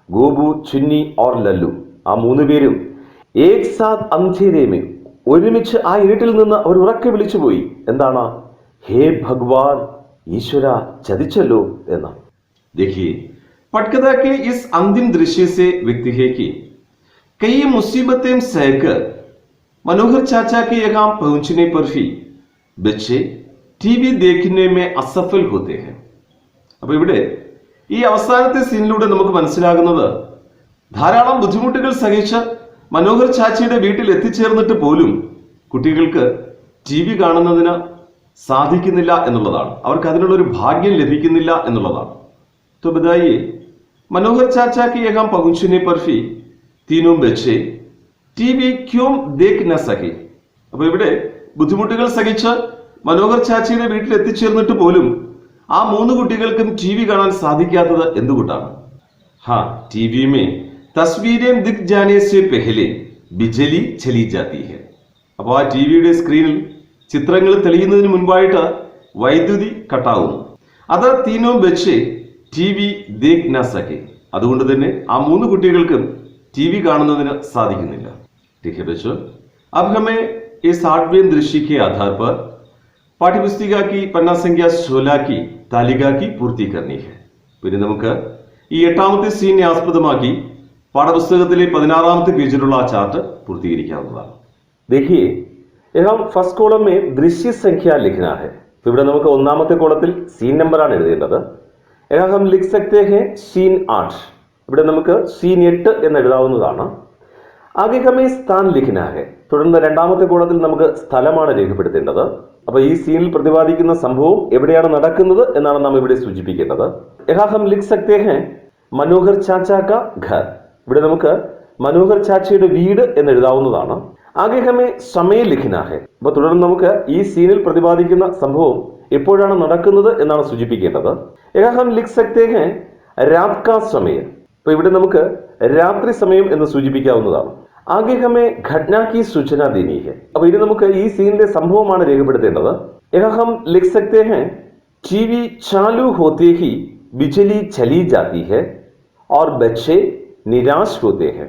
ഗോപു, ചുന്നി ഓർ ലല്ലു, ആ മൂന്ന് പേരും ഏക് സാത്ത് അന്ധേരേ മേ, ഒരുമിച്ച് ആ ഇരുട്ടിൽ നിന്ന് അവർ ഉറക്കെ വിളിച്ചുപോയി. എന്താണ്? ഹേ ഭഗവാൻ, ഈശ്വര ചതിച്ചല്ലോ എന്നാണ്. देखिए, पटकथा के इस अंतिम दृश्य से व्यक्ति है कि कई मुसीबतें सहकर मनोहर चाचा के यहाँ पहुंचने पर भी बच्चे टीवी देखने में असफल होते हैं. അപ്പോൾ ഇവിടെ ഈ അവസാനത്തെ സീനിലൂടെ നമുക്ക് മനസ്സിലാകുന്നത്, ധാരാളം ബുദ്ധിമുട്ടുകൾ സഹിച്ച് മനോഹർ ചാച്ചയുടെ വീട്ടിൽ എത്തിച്ചേർന്നിട്ട് പോലും കുട്ടികൾക്ക് ടി വി കാണുന്നതിന് സാധിക്കുന്നില്ല എന്നുള്ളതാണ്. അവർക്ക് അതിനുള്ള ഒരു ഭാഗ്യം ലഭിക്കുന്നില്ല എന്നുള്ളതാണ്. तो बताइए, मनोहर चाचा के यहाँ पहुंचने पर भी तीनों बच्चे टीवी क्यों देख न सके? അപ്പൊ ഇവിടെ ബുദ്ധിമുട്ടുകൾ സഹിച്ച് മനോഹർ ചാച്ചയുടെ വീട്ടിൽ എത്തിച്ചേർന്നിട്ട് പോലും ആ മൂന്ന് കുട്ടികൾക്കും ടി വി കാണാൻ സാധിക്കാത്തത് എന്തുകൊണ്ടാണ്? ഹാ, ടി വി മേ തസ്വീരേം ദിഖ് ജാനെ സെ പെഹലെ ബിജലി ചലി ജാതി ഹെ. അപ്പോൾ ആ ടി വിയുടെ സ്ക്രീനിൽ ചിത്രങ്ങൾ തെളിയുന്നതിന് മുൻപായിട്ട് വൈദ്യുതി കട്ടാവുന്നു. അത് തീനോ ബച്ചെ ടി വി ദേഖ് ന സക്കെ. അതുകൊണ്ട് തന്നെ ആ മൂന്ന് കുട്ടികൾക്കും ടി വി കാണുന്നതിന് സാധിക്കുന്നില്ല. ठीक है बच्चों, अब हमें इस 8वें दृश्य के आधार पर പാഠ്യപുസ്തിക की पन्ना संख्या 16 की तालिका की पूर्ति करनी है. പിന്നെ നമുക്ക് ഈ 8ാമത്തെ സീനിനെ ആസ്പദമാക്കി പാഠപുസ്തകത്തിലെ 16ാമത്തെ പേജിലുള്ള ആ ചാർട്ട് പൂർത്തീകരിക്കാവുന്നതാണ്. देखिए यहाँ फर्स्ट कॉलम में दृश्य संख्या लिखना है. तो ഇവിടെ നമുക്ക് ഒന്നാമത്തെ കോളത്തിൽ സീൻ നമ്പർ ആണ് എഴുതേണ്ടത്. यहाँ हम लिख सकते हैं सीन 8. ഇവിടെ നമുക്ക് सीन 8 എന്ന് എഴുതാവുന്നതാണ്. ആകെ ഹമേ സ്ഥാൻ ലിഖന ഹെ. തുടർന്ന് രണ്ടാമത്തെ കോളത്തിൽ നമുക്ക് സ്ഥലമാണ് രേഖപ്പെടുത്തേണ്ടത്. അപ്പോൾ ഈ സീനിൽ പ്രതിപാദിക്കുന്ന സംഭവം എവിടെയാണ് നടക്കുന്നത് എന്നാണ് നാം ഇവിടെ സൂചിപ്പിക്കേണ്ടത്. യഹാ ഹം ലിഖ് സക്തേ ഹെ മനോഹർ ചാച്ചാ കാ ഘർ. ഇവിടെ നമുക്ക് മനോഹർ ചാച്ചയുടെ വീട് എന്ന് എഴുതാവുന്നതാണ്. ആകെ ഹമേ സമയ ലിഖന ഹെ. അപ്പോൾ തുടർന്ന് നമുക്ക് ഈ സീനിൽ പ്രതിപാദിക്കുന്ന സംഭവം എപ്പോഴാണ് നടക്കുന്നത് എന്നാണ് സൂചിപ്പിക്കേണ്ടത്. യഹാ ഹം ലിഖ് സക്തേ ഹെ രാത് കാ സമയ. അപ്പോൾ ഇവിടെ നമുക്ക് രാത്രി സമയം എന്ന് സൂചിപ്പിക്കാവുന്നതാണ്. ആകെ ഹമേ ഘട്ന കി സൂചന ദേനി ഹെ. അപ്പോൾ ഇനി നമുക്ക് ഈ സീനിലെ സംഭവമാണ് രേഖപ്പെടുത്തേണ്ടത്. യഹാ ഹം ലിഖ് സക്തേ ഹെ टीवी चालू होते ही बिजली चली जाती है और बच्चे निराश होते हैं.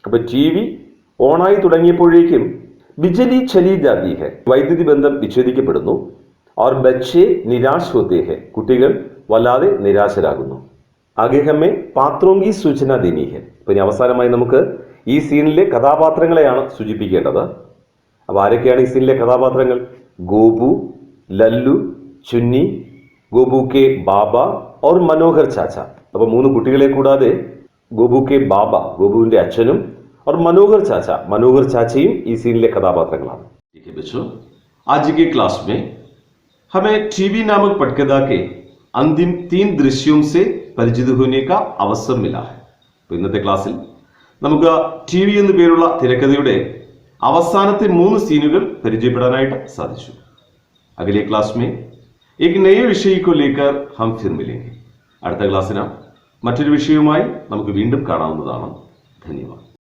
അപ്പോൾ ടി വി ഓണായി തുടങ്ങിയപ്പോഴേക്കും ബിജലി ചലി ജാതി ഹെ, വൈദ്യുതി ബന്ധം വിച്ഛേദിക്കപ്പെടുന്നു. और बच्चे निराश होते हैं, കുട്ടികൾ വല്ലാതെ നിരാശരാകുന്നു. ആകെ ഹമേ പാത്രോം കി സൂചന ദേനി ഹെ. അപ്പോൾ ഇനി അവസാനമായി നമുക്ക് ഈ സീനിലെ കഥാപാത്രങ്ങളെയാണ് സൂചിപ്പിക്കേണ്ടത്. അപ്പോൾ ആരൊക്കെയാണ് ഈ സീനിലെ കഥാപാത്രങ്ങൾ? ഗോപു, ലല്ലു, ചുന്നി, ഗോപു കെ ബാബ और മനോഹർ ചാച്ച. അപ്പോൾ മൂന്ന് കുട്ടികളെ കൂടാതെ ഗോപു കെ ബാബ, ഗോപുവിന്റെ അച്ഛനും, और മനോഹർ ചാച്ച, മനോഹർ ചാച്ചയും ഈ സീനിലെ കഥാപാത്രങ്ങളാണ്. ठीक है बच्चों, आज के क्लास में हमें टीवी नामक पटकथा के अंतिम 3 दृश्यों से परिचित होने का अवसर मिला है. तो इന്നത്തെ ക്ലാസ്സിൽ നമുക്ക് ടി വി എന്ന് പേരുള്ള തിരക്കഥയുടെ അവസാനത്തെ 3 സീനുകൾ പരിചയപ്പെടാനായിട്ട് സാധിച്ചു. അഗലെ ക്ലാസ് में एक नए विषय को लेकर हम फिर मिलेंगे. അടുത്ത ക്ലാസ്സിന് മറ്റൊരു വിഷയവുമായി നമുക്ക് വീണ്ടും കാണാവുന്നതാണ്. ധന്യവാദം.